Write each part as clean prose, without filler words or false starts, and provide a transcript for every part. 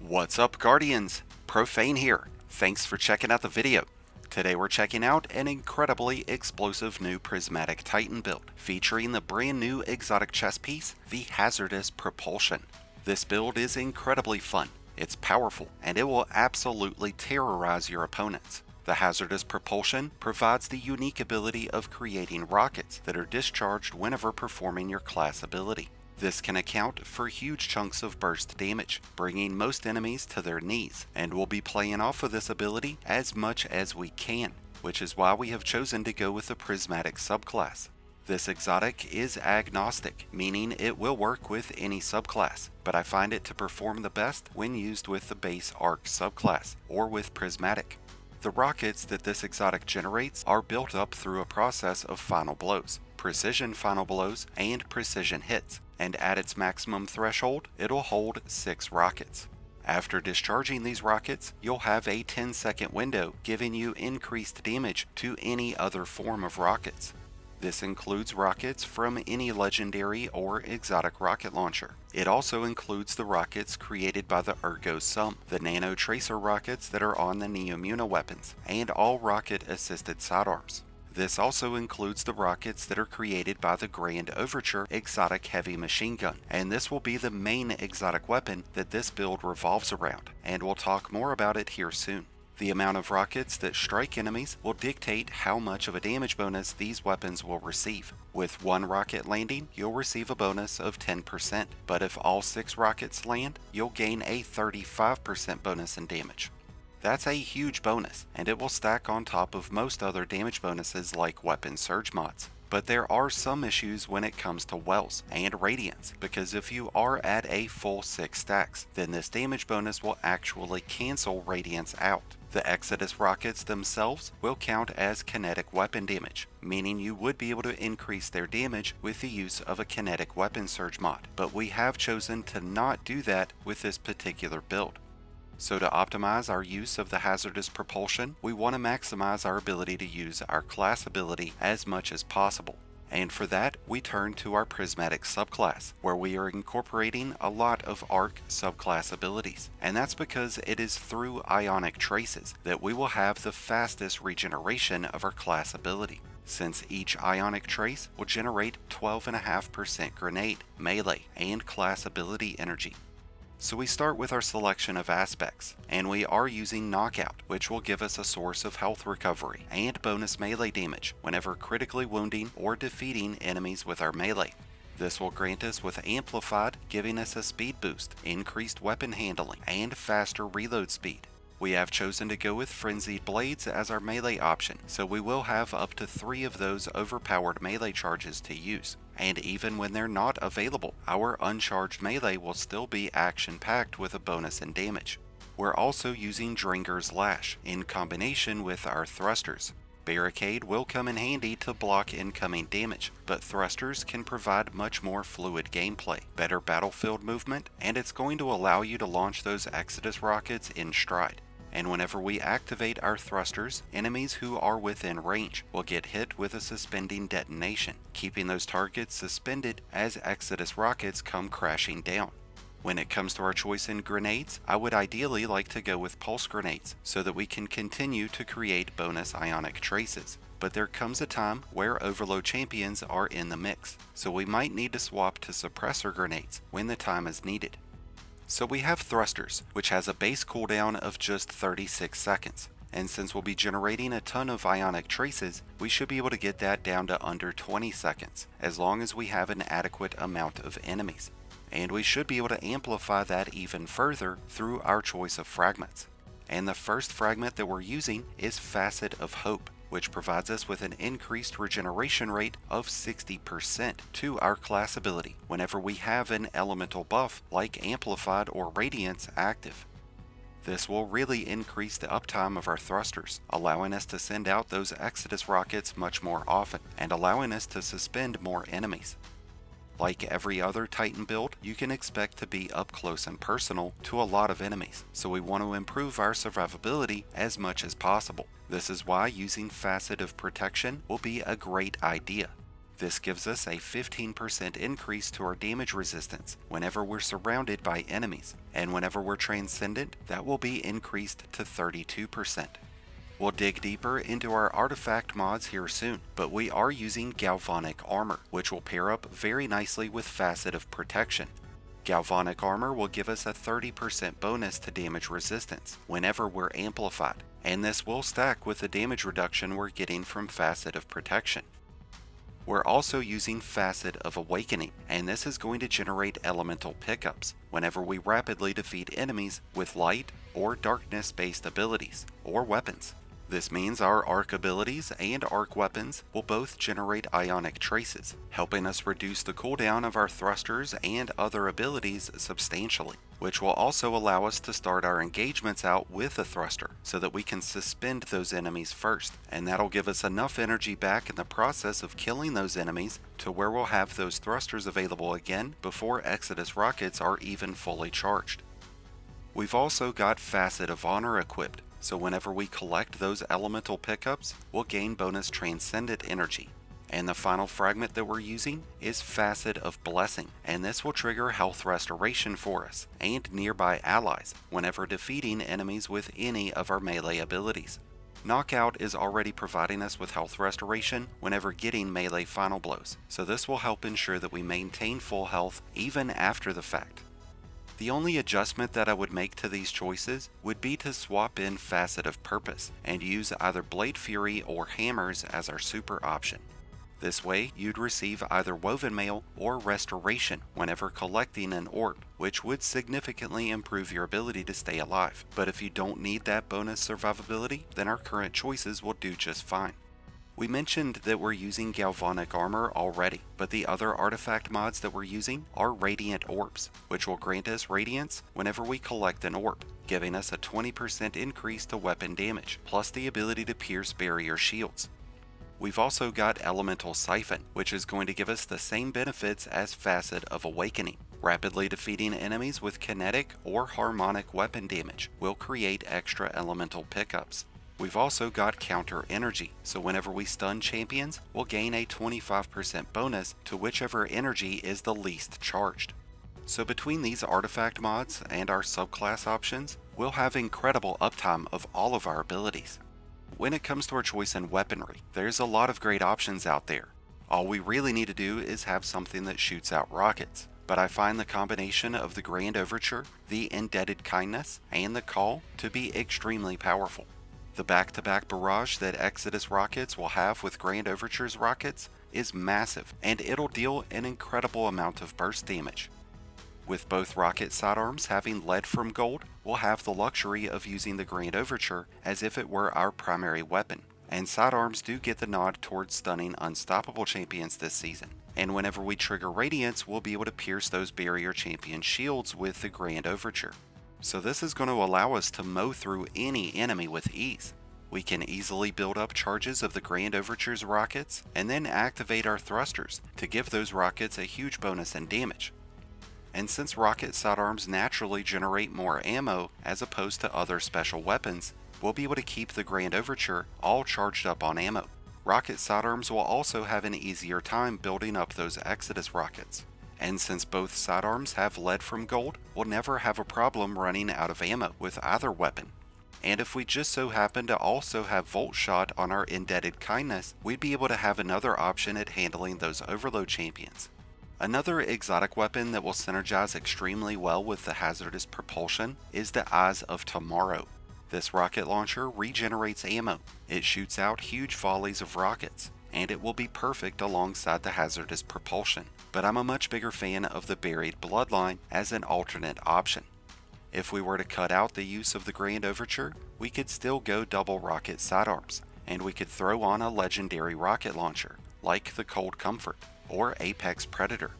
What's up, Guardians? Profane here. Thanks for checking out the video. Today we're checking out an incredibly explosive new Prismatic Titan build featuring the brand new exotic chess piece, the Hazardous Propulsion. This build is incredibly fun, it's powerful, and it will absolutely terrorize your opponents. The Hazardous Propulsion provides the unique ability of creating rockets that are discharged whenever performing your class ability. This can account for huge chunks of burst damage, bringing most enemies to their knees, and we'll be playing off of this ability as much as we can, which is why we have chosen to go with the Prismatic subclass. This exotic is agnostic, meaning it will work with any subclass, but I find it to perform the best when used with the base Arc subclass, or with Prismatic. The rockets that this exotic generates are built up through a process of final blows, precision final blows, and precision hits, and at its maximum threshold, it'll hold 6 rockets. After discharging these rockets, you'll have a 10-second window giving you increased damage to any other form of rockets. This includes rockets from any legendary or exotic rocket launcher. It also includes the rockets created by the Ergo Sum, the nano tracer rockets that are on the Neomuna weapons, and all rocket-assisted sidearms. This also includes the rockets that are created by the Grand Overture exotic heavy machine gun, and this will be the main exotic weapon that this build revolves around, and we'll talk more about it here soon. The amount of rockets that strike enemies will dictate how much of a damage bonus these weapons will receive. With 1 rocket landing, you'll receive a bonus of 10%, but if all 6 rockets land, you'll gain a 35% bonus in damage. That's a huge bonus, and it will stack on top of most other damage bonuses like weapon surge mods. But there are some issues when it comes to wells and radiance, because if you are at a full 6 stacks, then this damage bonus will actually cancel radiance out. The Exodus rockets themselves will count as kinetic weapon damage, meaning you would be able to increase their damage with the use of a kinetic weapon surge mod, but we have chosen to not do that with this particular build. So to optimize our use of the Hazardous Propulsion, we want to maximize our ability to use our class ability as much as possible. And for that, we turn to our Prismatic subclass, where we are incorporating a lot of Arc subclass abilities. And that's because it is through ionic traces that we will have the fastest regeneration of our class ability, since each ionic trace will generate 12.5% grenade, melee, and class ability energy. So we start with our selection of aspects, and we are using Knockout, which will give us a source of health recovery and bonus melee damage whenever critically wounding or defeating enemies with our melee. This will grant us with Amplified, giving us a speed boost, increased weapon handling, and faster reload speed. We have chosen to go with Frenzied Blades as our melee option, so we will have up to 3 of those overpowered melee charges to use. And even when they're not available, our uncharged melee will still be action-packed with a bonus in damage. We're also using Dringer's Lash in combination with our thrusters. Barricade will come in handy to block incoming damage, but thrusters can provide much more fluid gameplay, better battlefield movement, and it's going to allow you to launch those Exodus rockets in stride. And whenever we activate our thrusters, enemies who are within range will get hit with a suspending detonation, keeping those targets suspended as Exodus rockets come crashing down. When it comes to our choice in grenades, I would ideally like to go with pulse grenades so that we can continue to create bonus ionic traces. But there comes a time where overload champions are in the mix, so we might need to swap to suppressor grenades when the time is needed. So we have thrusters, which has a base cooldown of just 36 seconds, and since we'll be generating a ton of ionic traces, we should be able to get that down to under 20 seconds, as long as we have an adequate amount of enemies. And we should be able to amplify that even further through our choice of fragments. And the first fragment that we're using is Facet of Hope, which provides us with an increased regeneration rate of 60% to our class ability whenever we have an elemental buff like Amplified or Radiance active. This will really increase the uptime of our thrusters, allowing us to send out those Exodus rockets much more often, and allowing us to suspend more enemies. Like every other Titan build, you can expect to be up close and personal to a lot of enemies, so we want to improve our survivability as much as possible. This is why using Facet of Protection will be a great idea. This gives us a 15% increase to our damage resistance whenever we're surrounded by enemies, and whenever we're transcendent, that will be increased to 32%. We'll dig deeper into our artifact mods here soon, but we are using Galvanic Armor, which will pair up very nicely with Facet of Protection. Galvanic Armor will give us a 30% bonus to damage resistance whenever we're amplified, and this will stack with the damage reduction we're getting from Facet of Protection. We're also using Facet of Awakening, and this is going to generate elemental pickups whenever we rapidly defeat enemies with light or darkness based abilities or weapons. This means our arc abilities and arc weapons will both generate ionic traces, helping us reduce the cooldown of our thrusters and other abilities substantially, which will also allow us to start our engagements out with a thruster so that we can suspend those enemies first, and that'll give us enough energy back in the process of killing those enemies to where we'll have those thrusters available again before Exodus rockets are even fully charged. We've also got Facet of Honor equipped, so whenever we collect those elemental pickups, we'll gain bonus transcendent energy. And the final fragment that we're using is Facet of Blessing, and this will trigger health restoration for us and nearby allies whenever defeating enemies with any of our melee abilities. Knockout is already providing us with health restoration whenever getting melee final blows, so this will help ensure that we maintain full health even after the fact. The only adjustment that I would make to these choices would be to swap in Facet of Purpose and use either Blade Fury or Hammers as our super option. This way, you'd receive either Woven Mail or Restoration whenever collecting an orb, which would significantly improve your ability to stay alive. But if you don't need that bonus survivability, then our current choices will do just fine. We mentioned that we're using Galvanic Armor already, but the other artifact mods that we're using are Radiant Orbs, which will grant us Radiance whenever we collect an orb, giving us a 20% increase to weapon damage, plus the ability to pierce barrier shields. We've also got Elemental Siphon, which is going to give us the same benefits as Facet of Awakening. Rapidly defeating enemies with kinetic or harmonic weapon damage will create extra elemental pickups. We've also got Counter Energy, so whenever we stun champions, we'll gain a 25% bonus to whichever energy is the least charged. So between these artifact mods and our subclass options, we'll have incredible uptime of all of our abilities. When it comes to our choice in weaponry, there's a lot of great options out there. All we really need to do is have something that shoots out rockets, but I find the combination of the Grand Overture, the Indebted Kindness, and the Call to be extremely powerful. The back-to-back barrage that Exodus rockets will have with Grand Overture's rockets is massive, and it'll deal an incredible amount of burst damage. With both Rocket Sidearms having lead from gold, we'll have the luxury of using the Grand Overture as if it were our primary weapon. And Sidearms do get the nod towards stunning unstoppable champions this season. And whenever we trigger Radiance, we'll be able to pierce those barrier champion shields with the Grand Overture. So this is going to allow us to mow through any enemy with ease. We can easily build up charges of the Grand Overture's rockets and then activate our thrusters to give those rockets a huge bonus in damage. And since Rocket Sidearms naturally generate more ammo as opposed to other special weapons, we'll be able to keep the Grand Overture all charged up on ammo. Rocket Sidearms will also have an easier time building up those Exodus rockets. And since both sidearms have lead from gold, we'll never have a problem running out of ammo with either weapon. And if we just so happen to also have Volt Shot on our Indebted Kindness, we'd be able to have another option at handling those Overload champions. Another exotic weapon that will synergize extremely well with the Hazardous Propulsion is the Eyes of Tomorrow. This rocket launcher regenerates ammo. It shoots out huge volleys of rockets, and it will be perfect alongside the Hazardous Propulsion. But I'm a much bigger fan of the Buried Bloodline as an alternate option. If we were to cut out the use of the Grand Overture, we could still go double Rocket Sidearms, and we could throw on a legendary rocket launcher, like the Cold Comfort or Apex Predator.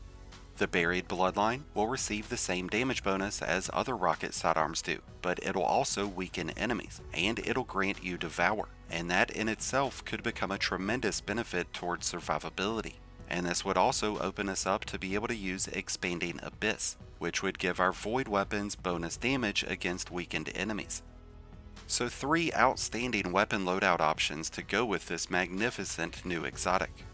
The Buried Bloodline will receive the same damage bonus as other Rocket Sidearms do, but it'll also weaken enemies, and it'll grant you Devour, and that in itself could become a tremendous benefit towards survivability. And this would also open us up to be able to use Expanding Abyss, which would give our Void weapons bonus damage against weakened enemies. So 3 outstanding weapon loadout options to go with this magnificent new exotic.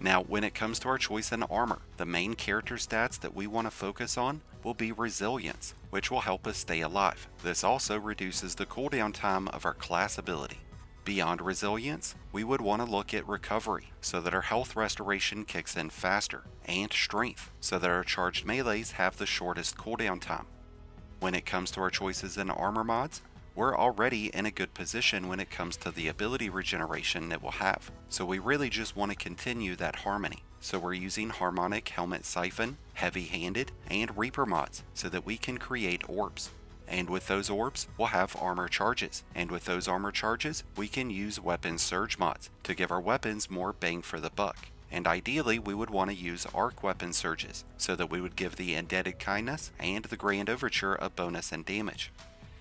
Now, when it comes to our choice in armor, the main character stats that we want to focus on will be resilience, which will help us stay alive. This also reduces the cooldown time of our class ability. Beyond resilience, we would want to look at recovery, so that our health restoration kicks in faster, and strength, so that our charged melees have the shortest cooldown time. When it comes to our choices in armor mods, we're already in a good position when it comes to the ability regeneration it will have, so we really just want to continue that harmony. So we're using Harmonic Helmet Siphon, Heavy Handed, and Reaper mods so that we can create orbs. And with those orbs, we'll have armor charges, and with those armor charges, we can use weapon surge mods to give our weapons more bang for the buck. And ideally, we would want to use arc weapon surges so that we would give the Indebted Kindness and the Grand Overture a bonus in damage.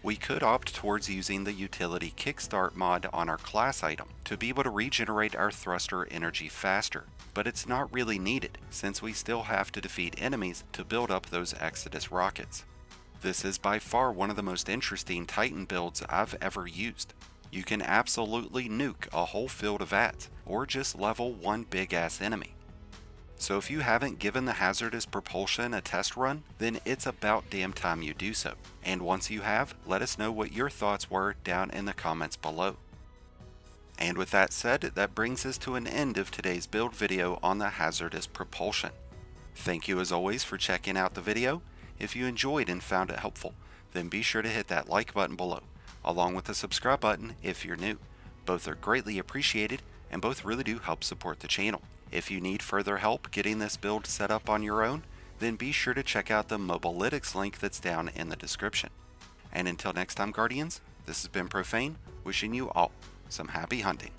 We could opt towards using the utility Kickstart mod on our class item to be able to regenerate our thruster energy faster, but it's not really needed since we still have to defeat enemies to build up those Exodus rockets. This is by far one of the most interesting Titan builds I've ever used. You can absolutely nuke a whole field of ads, or just level one big ass enemy. So if you haven't given the Hazardous Propulsion a test run, then it's about damn time you do so. And once you have, let us know what your thoughts were down in the comments below. And with that said, that brings us to an end of today's build video on the Hazardous Propulsion. Thank you as always for checking out the video. If you enjoyed and found it helpful, then be sure to hit that like button below, along with the subscribe button if you're new. Both are greatly appreciated, and both really do help support the channel. If you need further help getting this build set up on your own, then be sure to check out the Mobalytics link that's down in the description. And until next time, Guardians, this has been Profane, wishing you all some happy hunting.